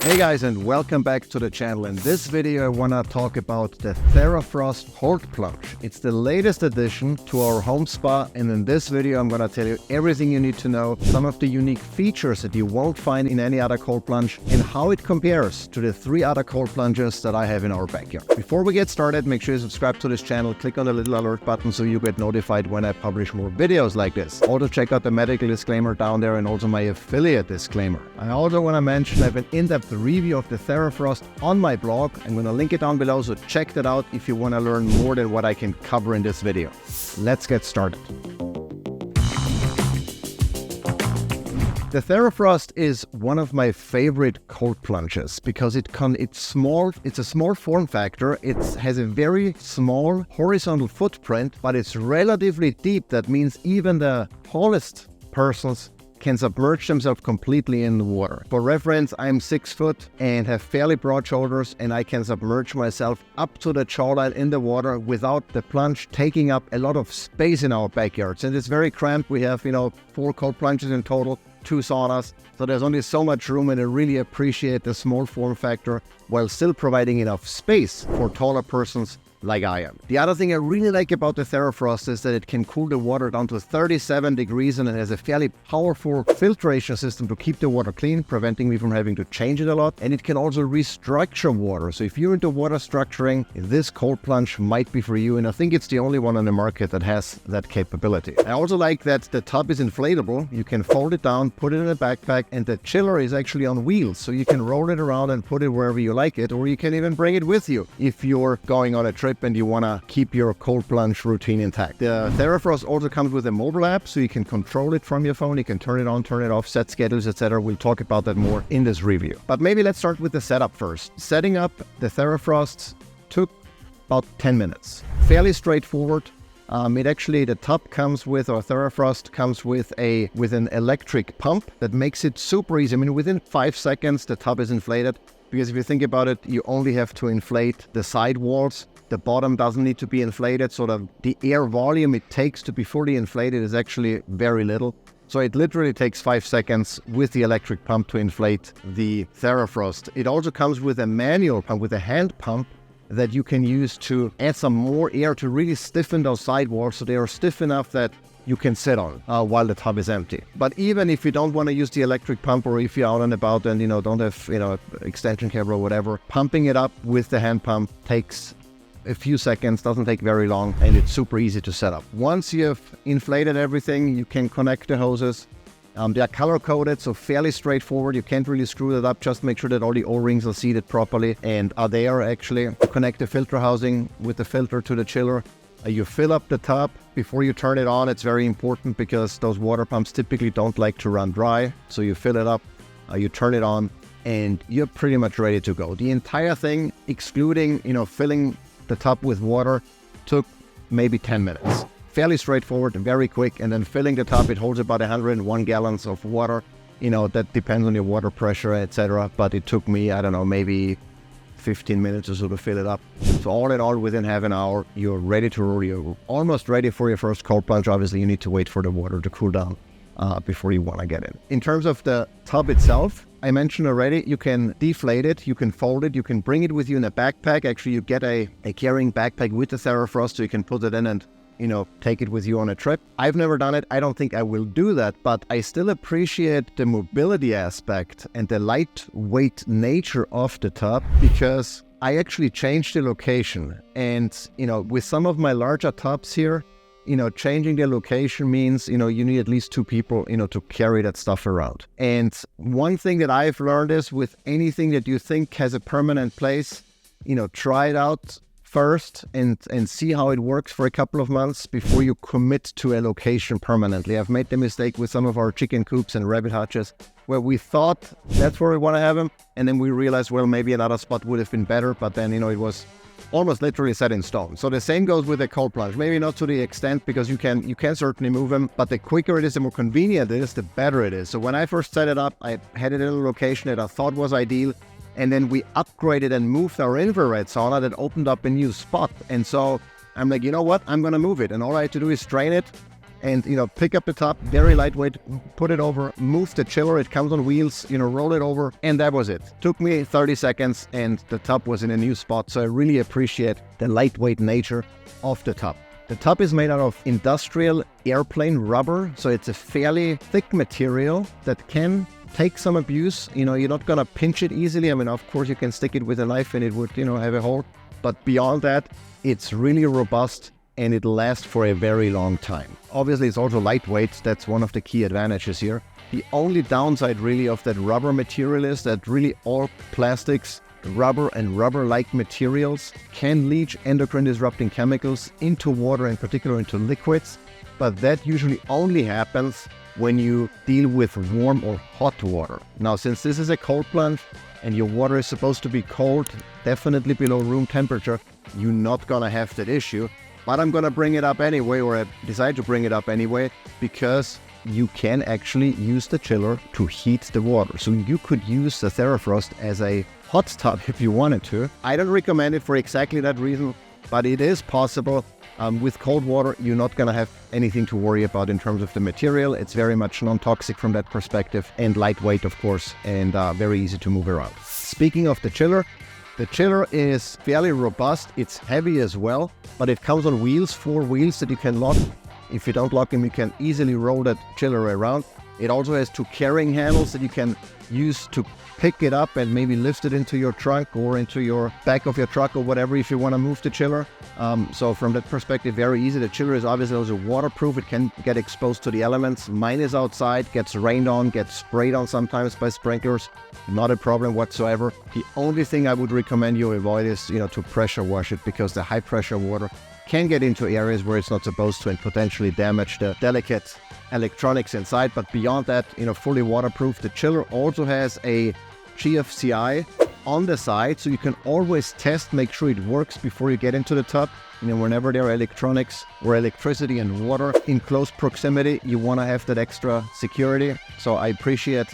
Hey guys, and welcome back to the channel. In this video I want to talk about the TheraFrost Cold Plunge. It's the latest addition to our home spa, and in this video I'm going to tell you everything you need to know, some of the unique features that you won't find in any other cold plunge, and how it compares to the 3 other cold plunges that I have in our backyard. Before we get started, make sure you subscribe to this channel, click on the little alert button so you get notified when I publish more videos like this. Also check out the medical disclaimer down there and also my affiliate disclaimer. I also want to mention I have an in-depth review of the TheraFrost on my blog. I'm going to link it down below, so check that out if you want to learn more than what I can cover in this video. Let's get started. The TheraFrost is one of my favorite cold plunges because it's small, it's a small form factor, it has a very small horizontal footprint, but it's relatively deep. That means even the tallest persons can submerge themselves completely in the water. For reference, I'm 6 foot and have fairly broad shoulders, and I can submerge myself up to the jawline in the water without the plunge taking up a lot of space in our backyards. And it's very cramped. We have, 4 cold plunges in total, 2 saunas. So there's only so much room, and I really appreciate the small form factor while still providing enough space for taller persons like I am. The other thing I really like about the TheraFrost is that it can cool the water down to 37 degrees, and it has a fairly powerful filtration system to keep the water clean, preventing me from having to change it a lot. And it can also restructure water. So if you're into water structuring, this cold plunge might be for you, and I think it's the only one on the market that has that capability. I also like that the tub is inflatable. You can fold it down, put it in a backpack, and the chiller is actually on wheels, so you can roll it around and put it wherever you like it, or you can even bring it with you if you're going on a trip and you want to keep your cold plunge routine intact. The TheraFrost also comes with a mobile app, so you can control it from your phone. You can turn it on, turn it off, set schedules, etc. We'll talk about that more in this review. But maybe let's start with the setup first. Setting up the TheraFrost took about 10 minutes. Fairly straightforward. The tub comes with, or TheraFrost comes with an electric pump that makes it super easy. Within 5 seconds the tub is inflated. Because if you think about it, you only have to inflate the side walls. The bottom doesn't need to be inflated, so the air volume it takes to be fully inflated is actually very little. So it literally takes 5 seconds with the electric pump to inflate the TheraFrost. It also comes with a manual pump, with a hand pump that you can use to add some more air to really stiffen those side walls so they are stiff enough that you can sit on while the tub is empty. But even if you don't want to use the electric pump, or if you're out and about and don't have extension cable or whatever, pumping it up with the hand pump takes a few seconds, doesn't take very long, and it's super easy to set up. Once you have inflated everything, you can connect the hoses. They are color coded, so fairly straightforward. You can't really screw that up. Just make sure that all the O-rings are seated properly and are there actually. Connect the filter housing with the filter to the chiller. You fill up the tub before you turn it on. It's very important because those water pumps typically don't like to run dry. So you fill it up, you turn it on, and you're pretty much ready to go. The entire thing, excluding, filling the tub with water, took maybe 10 minutes. Fairly straightforward and very quick. And then filling the tub, it holds about 101 gallons of water. That depends on your water pressure, etc. But it took me, maybe 15 minutes or so to fill it up. So all in all, within half an hour, you're ready to roll. You're almost ready for your first cold plunge. Obviously, you need to wait for the water to cool down before you want to get in. In terms of the tub itself, I mentioned already, you can deflate it, you can fold it, you can bring it with you in a backpack. Actually, you get a carrying backpack with the TheraFrost, so you can put it in and take it with you on a trip. I've never done it. I don't think I will do that, but I still appreciate the mobility aspect and the lightweight nature of the tub, because I actually changed the location. And, with some of my larger tubs here, changing the location means, you need at least 2 people, to carry that stuff around. And one thing that I've learned is, with anything that you think has a permanent place, try it out first and see how it works for a couple of months before you commit to a location permanently. I've made the mistake with some of our chicken coops and rabbit hutches where we thought that's where we want to have them, and then we realized, well, maybe another spot would have been better, but then, it was almost literally set in stone. So the same goes with a cold plunge. Maybe not to the extent, because you can certainly move them, but the quicker it is, the more convenient it is, the better it is. So when I first set it up, I had it in a location that I thought was ideal, and then we upgraded and moved our infrared sauna that opened up a new spot. And so I'm like, you know what? I'm going to move it. And all I had to do is drain it, and, pick up the top, very lightweight, put it over, move the chiller, it comes on wheels, roll it over, and that was it. Took me 30 seconds and the top was in a new spot, so I really appreciate the lightweight nature of the top. The top is made out of industrial airplane rubber, so it's a fairly thick material that can take some abuse. You're not gonna pinch it easily. I mean, of course you can stick it with a knife and it would, have a hole, but beyond that, it's really robust and it'll last for a very long time. Obviously, it's also lightweight. That's one of the key advantages here. The only downside really of that rubber material is that really all plastics, rubber and rubber-like materials can leach endocrine disrupting chemicals into water, in particular into liquids, but that usually only happens when you deal with warm or hot water. Now, since this is a cold plunge and your water is supposed to be cold, definitely below room temperature, you're not gonna have that issue. But I'm gonna bring it up anyway, or I decide to bring it up anyway, because you can actually use the chiller to heat the water. So you could use the TheraFrost as a hot tub if you wanted to. I don't recommend it for exactly that reason, but it is possible. With cold water, you're not going to have anything to worry about in terms of the material. It's very much non-toxic from that perspective, and lightweight, of course, and very easy to move around. Speaking of the chiller is fairly robust. It's heavy as well, but it comes on wheels, 4 wheels that you can lock. If you don't lock them, you can easily roll that chiller around. It also has 2 carrying handles that you can use to pick it up and maybe lift it into your trunk or into your back of your truck or whatever if you want to move the chiller. So from that perspective, very easy. The chiller is obviously also waterproof. It can get exposed to the elements. Mine is outside, gets rained on, gets sprayed on sometimes by sprinklers. Not a problem whatsoever. The only thing I would recommend you avoid is, to pressure wash it, because the high pressure water can get into areas where it's not supposed to and potentially damage the delicate electronics inside. But beyond that, fully waterproof. The chiller also has a GFCI on the side, so you can always test, make sure it works before you get into the tub. Whenever there are electronics or electricity and water in close proximity, you want to have that extra security. So I appreciate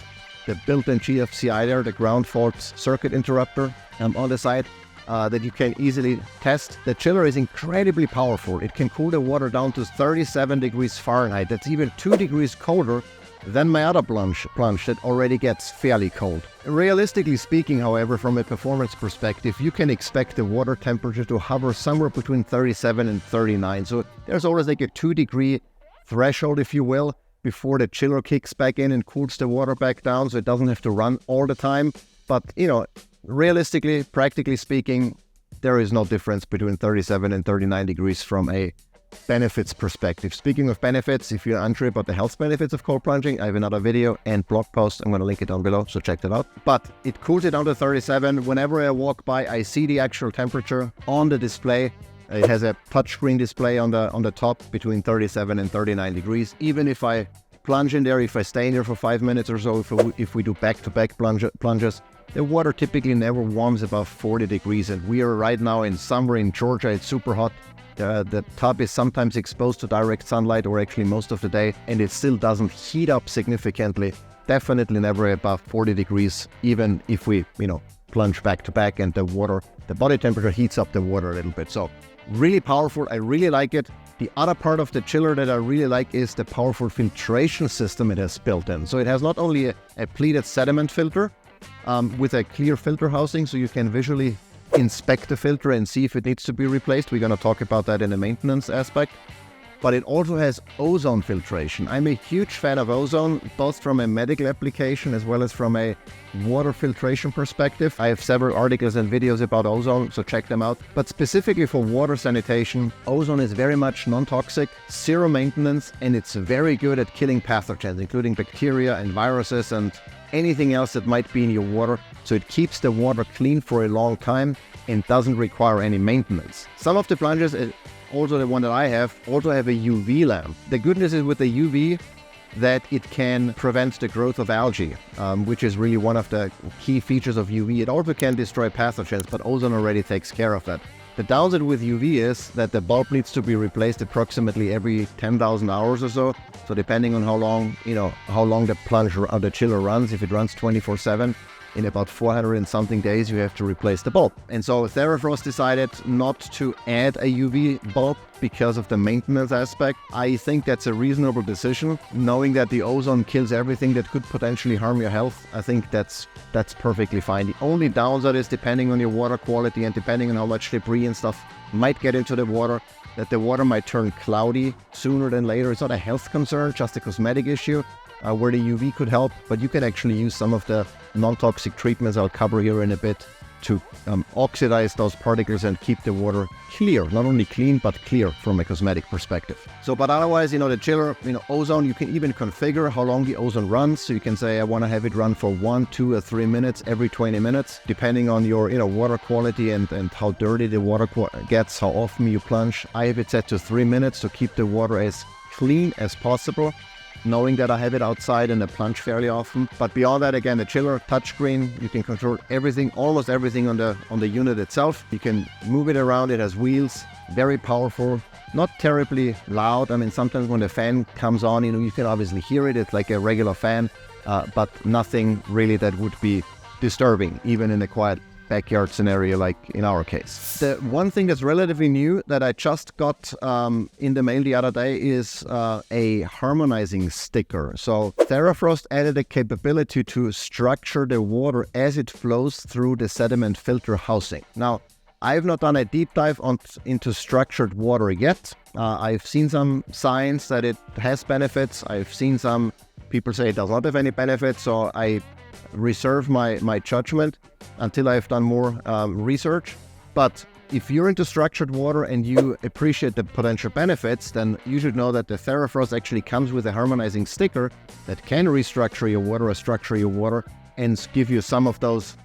the built-in GFCI there, the ground fault circuit interrupter on the side. That you can easily test. The chiller is incredibly powerful. It can cool the water down to 37 degrees Fahrenheit. That's even 2 degrees colder than my other plunge that already gets fairly cold. Realistically speaking, however, from a performance perspective, you can expect the water temperature to hover somewhere between 37 and 39. So there's always like a 2-degree threshold, if you will, before the chiller kicks back in and cools the water back down, so it doesn't have to run all the time. But, realistically, practically speaking, there is no difference between 37 and 39 degrees from a benefits perspective. Speaking of benefits, if you're unsure about the health benefits of cold plunging, I have another video and blog post. I'm going to link it down below, so check that out. But it cools it down to 37. Whenever I walk by, I see the actual temperature on the display. It has a touchscreen display on the top between 37 and 39 degrees. Even if I plunge in there, if I stay in there for 5 minutes or so, if we do back-to-back plunges, the water typically never warms above 40 degrees, and we are right now in summer in Georgia. It's super hot. The tub is sometimes exposed to direct sunlight, or actually most of the day, and it still doesn't heat up significantly. Definitely never above 40 degrees, even if we, plunge back to back and the body temperature heats up the water a little bit. So really powerful. I really like it. The other part of the chiller that I really like is the powerful filtration system it has built in. So it has not only a pleated sediment filter, with a clear filter housing, so you can visually inspect the filter and see if it needs to be replaced. We're going to talk about that in the maintenance aspect. But it also has ozone filtration. I'm a huge fan of ozone, both from a medical application as well as from a water filtration perspective. I have several articles and videos about ozone, so check them out. But specifically for water sanitation, ozone is very much non-toxic, zero maintenance, and it's very good at killing pathogens, including bacteria and viruses and anything else that might be in your water. So it keeps the water clean for a long time and doesn't require any maintenance. Some of the plunges, also the one that I have, also have a UV lamp. The goodness is with the UV that it can prevent the growth of algae, which is really one of the key features of UV. It also can destroy pathogens, but ozone already takes care of that. The downside with UV is that the bulb needs to be replaced approximately every 10,000 hours or so. So depending on how long the plunge or the chiller runs, if it runs 24/7, in about 400 and something days, you have to replace the bulb. And so TheraFrost decided not to add a UV bulb because of the maintenance aspect. I think that's a reasonable decision. Knowing that the ozone kills everything that could potentially harm your health, I think that's perfectly fine. The only downside is, depending on your water quality and depending on how much debris and stuff might get into the water, that the water might turn cloudy sooner than later. It's not a health concern, just a cosmetic issue where the UV could help, but you can actually use some of the non-toxic treatments I'll cover here in a bit to oxidize those particles and keep the water clear, not only clean, but clear from a cosmetic perspective. So, but otherwise, the chiller, ozone, you can even configure how long the ozone runs. So you can say, I want to have it run for 1, 2, or 3 minutes every 20 minutes, depending on your, water quality and how dirty the water gets, how often you plunge. I have it set to 3 minutes to keep the water as clean as possible, knowing that I have it outside and I plunge fairly often. But beyond that, again, the chiller touchscreen, you can control everything, almost everything on the unit itself. You can move it around. It has wheels, very powerful, not terribly loud. I mean, sometimes when the fan comes on, you can obviously hear it. It's like a regular fan, but nothing really that would be disturbing, even in a quiet backyard scenario like in our case. The one thing that's relatively new that I just got in the mail the other day is a harmonizing sticker. So TheraFrost added a capability to structure the water as it flows through the sediment filter housing. Now, I've not done a deep dive into structured water yet. I've seen some signs that it has benefits. I've seen some people say it does not have any benefits, so I reserve my judgment until I've done more research. But if you're into structured water and you appreciate the potential benefits, then you should know that the TheraFrost actually comes with a harmonizing sticker that can restructure your water or structure your water and give you some of those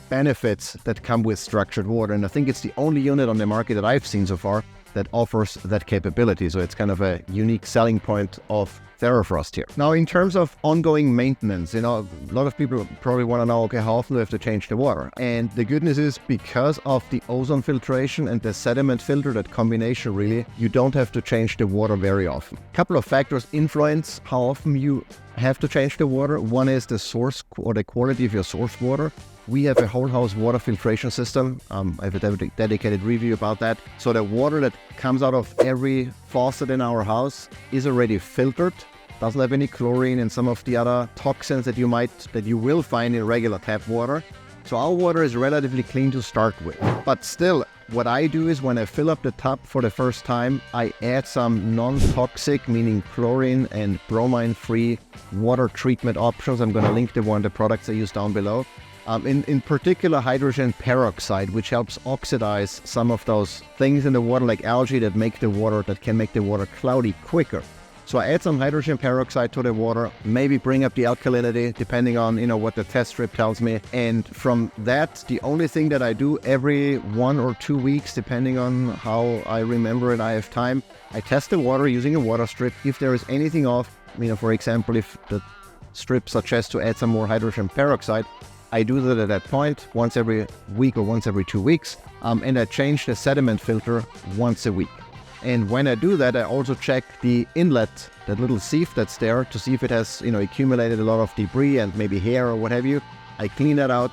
benefits that come with structured water. And I think it's the only unit on the market that I've seen so far that offers that capability. So it's kind of a unique selling point of TheraFrost here. Now, in terms of ongoing maintenance, a lot of people probably want to know, okay, how often do we have to change the water? And the good news is, because of the ozone filtration and the sediment filter, that combination really, you don't have to change the water very often. A couple of factors influence how often you have to change the water. One is the source or the quality of your source water. We have a whole house water filtration system. I have a dedicated review about that. So the water that comes out of every faucet in our house is already filtered, doesn't have any chlorine and some of the other toxins that you will find in regular tap water. So our water is relatively clean to start with. But still, what I do is, when I fill up the tub for the first time, I add some non-toxic, meaning chlorine and bromine-free water treatment options. I'm going to link the products I use down below. In particular, hydrogen peroxide, which helps oxidize some of those things in the water, like algae, that can make the water cloudy quicker. So I add some hydrogen peroxide to the water, maybe bring up the alkalinity, depending on what the test strip tells me. And from that, the only thing that I do every 1 or 2 weeks, depending on how I remember and I have time, I test the water using a water strip. If there is anything off, for example, if the strip suggests to add some more hydrogen peroxide, I do that at that point once every week or once every 2 weeks, and I change the sediment filter once a week. And when I do that, I also check the inlet, that little sieve that's there, to see if it has accumulated a lot of debris and maybe hair or what have you. I clean that out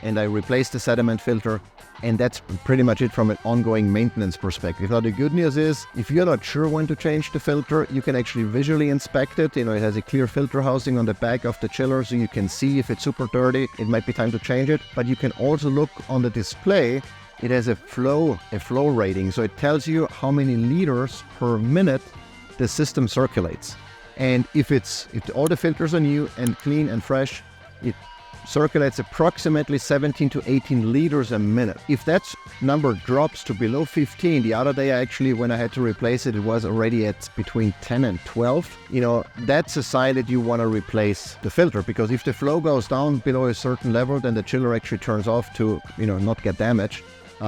and I replace the sediment filter, and that's pretty much it from an ongoing maintenance perspective. Now, the good news is, if you're not sure when to change the filter, you can actually visually inspect it. It has a clear filter housing on the back of the chiller, so you can see if it's super dirty, it might be time to change it. But you can also look on the display. It has a flow rating, so it tells you how many liters per minute the system circulates. And if all the filters are new and clean and fresh, it circulates approximately 17 to 18 liters a minute. If that number drops to below 15, the other day actually, when I had to replace it, it was already at between 10 and 12. That's a sign that you want to replace the filter, because if the flow goes down below a certain level, then the chiller actually turns off to, not get damaged.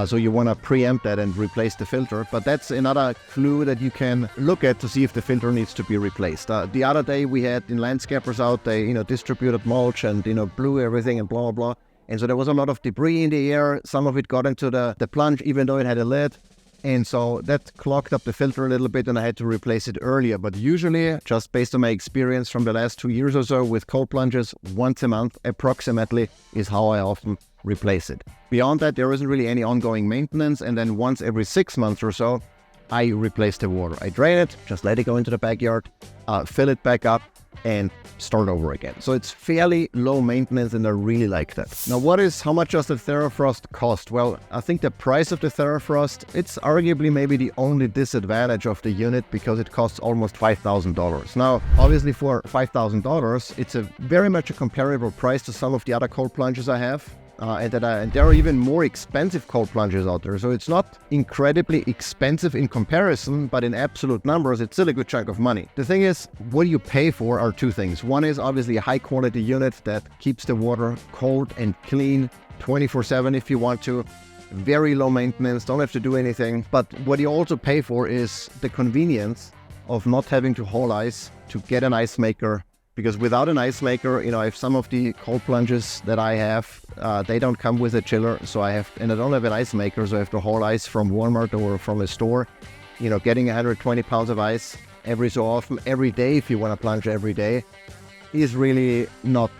So you want to preempt that and replace the filter. But that's another clue that you can look at to see if the filter needs to be replaced. The other day we had in landscapers out, they distributed mulch and blew everything and blah blah blah. And so there was a lot of debris in the air. Some of it got into the plunge, even though it had a lid. And so that clogged up the filter a little bit and I had to replace it earlier. But usually, just based on my experience from the last 2 years or so with cold plunges, once a month approximately is how I often replace it. Beyond that, there isn't really any ongoing maintenance. And then once every 6 months or so, I replace the water. I drain it, just let it go into the backyard, fill it back up, and start over again. So it's fairly low maintenance and I really like that. Now how much does the TheraFrost cost? Well, I think the price of the TheraFrost, it's arguably maybe the only disadvantage of the unit because it costs almost $5,000. Now, obviously for $5,000, it's very much a comparable price to some of the other cold plunges I have. And there are even more expensive cold plunges out there. So it's not incredibly expensive in comparison, but in absolute numbers, it's still a good chunk of money. The thing is, what you pay for are two things. One is obviously a high quality unit that keeps the water cold and clean 24/7 if you want to. Very low maintenance, don't have to do anything. But what you also pay for is the convenience of not having to haul ice to get an ice maker. Because without an ice maker, if some of the cold plunges that I have, they don't come with a chiller, and I don't have an ice maker, so I have to haul ice from Walmart or from a store. Getting 120 pounds of ice every so often, every day, if you want to plunge every day, is really not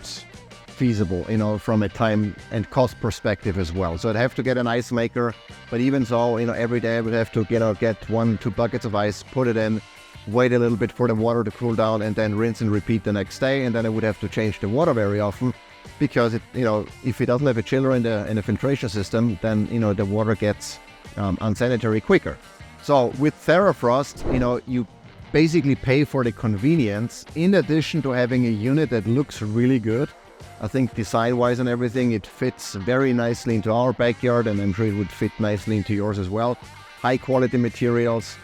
feasible, from a time and cost perspective as well. So I'd have to get an ice maker, but even so, every day I would have to, get 1-2 buckets of ice, put it in, wait a little bit for the water to cool down, and then rinse and repeat the next day. And then I would have to change the water very often because if it doesn't have a chiller in the filtration system, then the water gets unsanitary quicker. So with TheraFrost, you basically pay for the convenience in addition to having a unit that looks really good. I think design-wise and everything, it fits very nicely into our backyard, and I'm sure it would fit nicely into yours as well. High quality materials.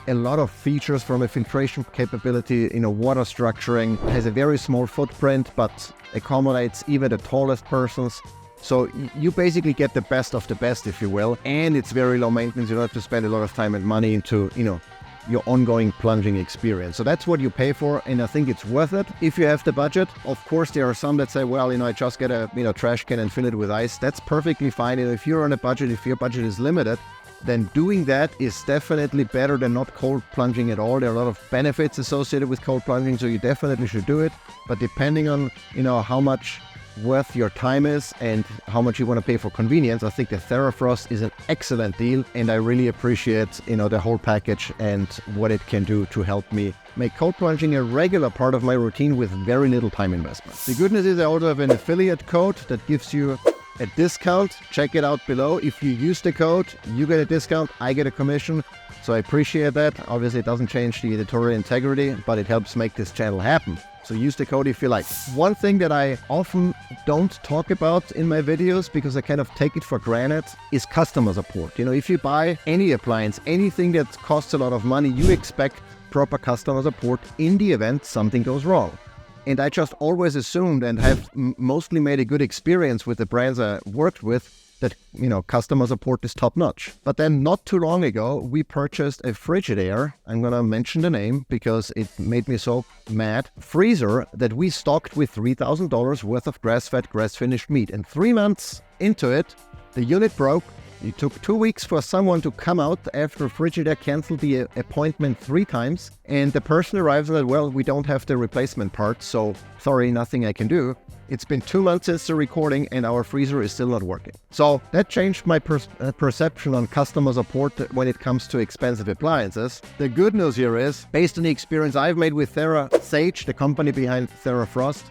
A lot of features from a filtration capability, water structuring, has a very small footprint, but accommodates even the tallest persons. So you basically get the best of the best, if you will, and it's very low maintenance. You don't have to spend a lot of time and money into, your ongoing plunging experience. So that's what you pay for, and I think it's worth it if you have the budget. Of course, there are some that say, well, I just get a trash can and fill it with ice. That's perfectly fine. If you're on a budget, if your budget is limited, then doing that is definitely better than not cold plunging at all. There are a lot of benefits associated with cold plunging, so you definitely should do it. But depending on, how much worth your time is and how much you want to pay for convenience, I think the TheraFrost is an excellent deal, and I really appreciate, the whole package and what it can do to help me make cold plunging a regular part of my routine with very little time investment. The good news is I also have an affiliate code that gives you a discount. Check it out below. If you use the code, you get a discount, I get a commission. So I appreciate that. Obviously, it doesn't change the editorial integrity, but it helps make this channel happen. So use the code if you like. One thing that I often don't talk about in my videos because I kind of take it for granted is customer support. If you buy any appliance, anything that costs a lot of money, you expect proper customer support in the event something goes wrong. And I just always assumed and have mostly made a good experience with the brands I worked with that, customer support is top notch. But then not too long ago, we purchased a Frigidaire. I'm going to mention the name because it made me so mad. Freezer that we stocked with $3,000 worth of grass-fed, grass-finished meat. And 3 months into it, the unit broke. It took 2 weeks for someone to come out after Frigidaire canceled the appointment 3 times. And the person arrives and said, well, we don't have the replacement part, so sorry, nothing I can do. It's been 2 months since the recording and our freezer is still not working. So that changed my perception on customer support when it comes to expensive appliances. The good news here is, based on the experience I've made with Sage, the company behind TheraFrost,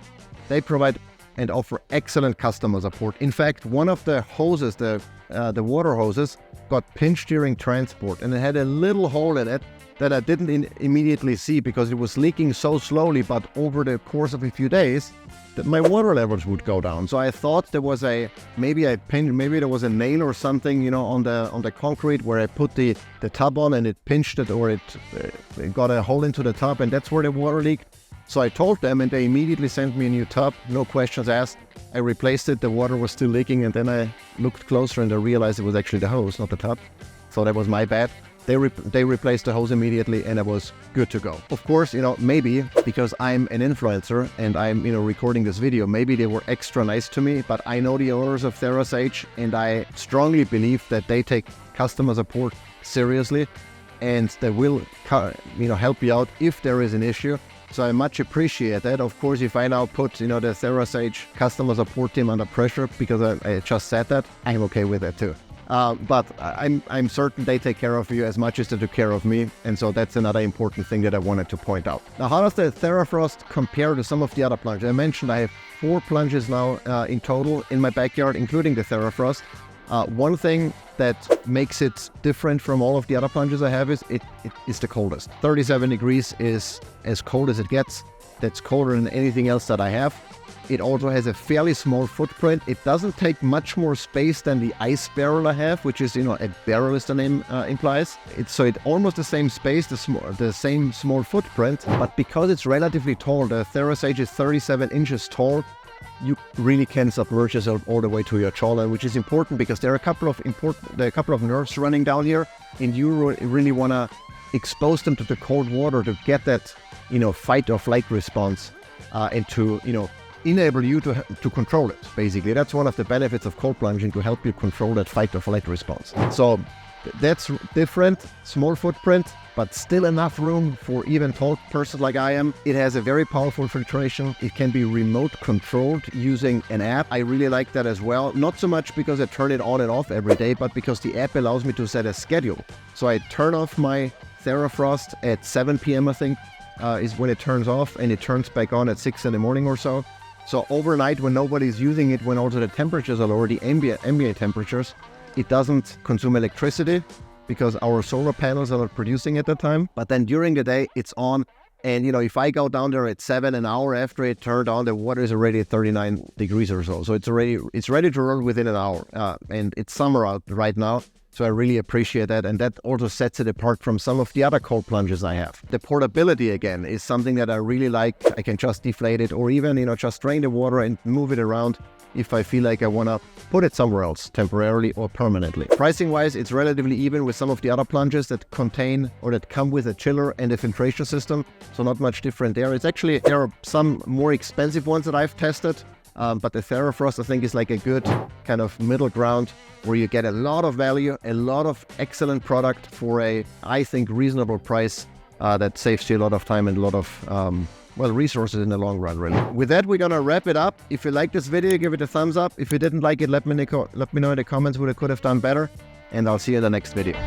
they provide and offer excellent customer support. In fact, one of the hoses, the water hoses, got pinched during transport, and it had a little hole in it that I didn't immediately see because it was leaking so slowly, but over the course of a few days, that my water levels would go down. So I thought there was maybe there was a nail or something, on the concrete where I put the tub on and it pinched it, or it got a hole into the tub, and that's where the water leaked. So I told them, and they immediately sent me a new tub, no questions asked. I replaced it, the water was still leaking, and then I looked closer and I realized it was actually the hose, not the tub. So that was my bad. They replaced the hose immediately, and it was good to go. Of course, maybe because I'm an influencer and I'm, recording this video, maybe they were extra nice to me, but I know the owners of TheraSage, and I strongly believe that they take customer support seriously, and they will, help you out if there is an issue. So I much appreciate that. Of course, if I now put, the TheraSage customer support team under pressure because I just said that, I'm okay with that too. But I'm certain they take care of you as much as they took care of me, and so that's another important thing that I wanted to point out. Now, how does the TheraFrost compare to some of the other plunges? I mentioned I have 4 plunges now in total in my backyard, including the TheraFrost. One thing that makes it different from all of the other plunges I have is it is the coldest. 37 degrees is as cold as it gets. That's colder than anything else that I have. It also has a fairly small footprint. It doesn't take much more space than the ice barrel I have, which is, a barrel as the name implies. It's almost the same space, the same small footprint, but because it's relatively tall, the TheraSage is 37 inches tall, you really can submerge yourself all the way to your jawline, which is important because there are a couple of nerves running down here, and you really want to expose them to the cold water to get that, fight or flight response, and to, enable you to control it. Basically, that's one of the benefits of cold plunging, to help you control that fight or flight response. So that's different, small footprint, but still enough room for even tall person like I am. It has a very powerful filtration. It can be remote controlled using an app. I really like that as well. Not so much because I turn it on and off every day, but because the app allows me to set a schedule. So I turn off my TheraFrost at 7 p.m. I think is when it turns off, and it turns back on at 6 in the morning or so. So overnight, when nobody's using it, when also the temperatures are already ambient temperatures, it doesn't consume electricity because our solar panels are not producing at the time. But then during the day, it's on. And, if I go down there at 7, an hour after it turned on, the water is already at 39 degrees or so. So it's ready to run within an hour. And it's summer out right now. So I really appreciate that, and that also sets it apart from some of the other cold plunges I have. The portability, again, is something that I really like. I can just deflate it, or even, just drain the water and move it around if I feel like I want to put it somewhere else, temporarily or permanently. Pricing-wise, it's relatively even with some of the other plunges that contain or that come with a chiller and a filtration system, so not much different there. There are some more expensive ones that I've tested, but the TheraFrost, I think, is like a good kind of middle ground where you get a lot of value, a lot of excellent product for a, I think, reasonable price that saves you a lot of time and a lot of, resources in the long run, really. With that, we're gonna wrap it up. If you liked this video, give it a thumbs up. If you didn't like it, let me know in the comments what I could have done better, and I'll see you in the next video.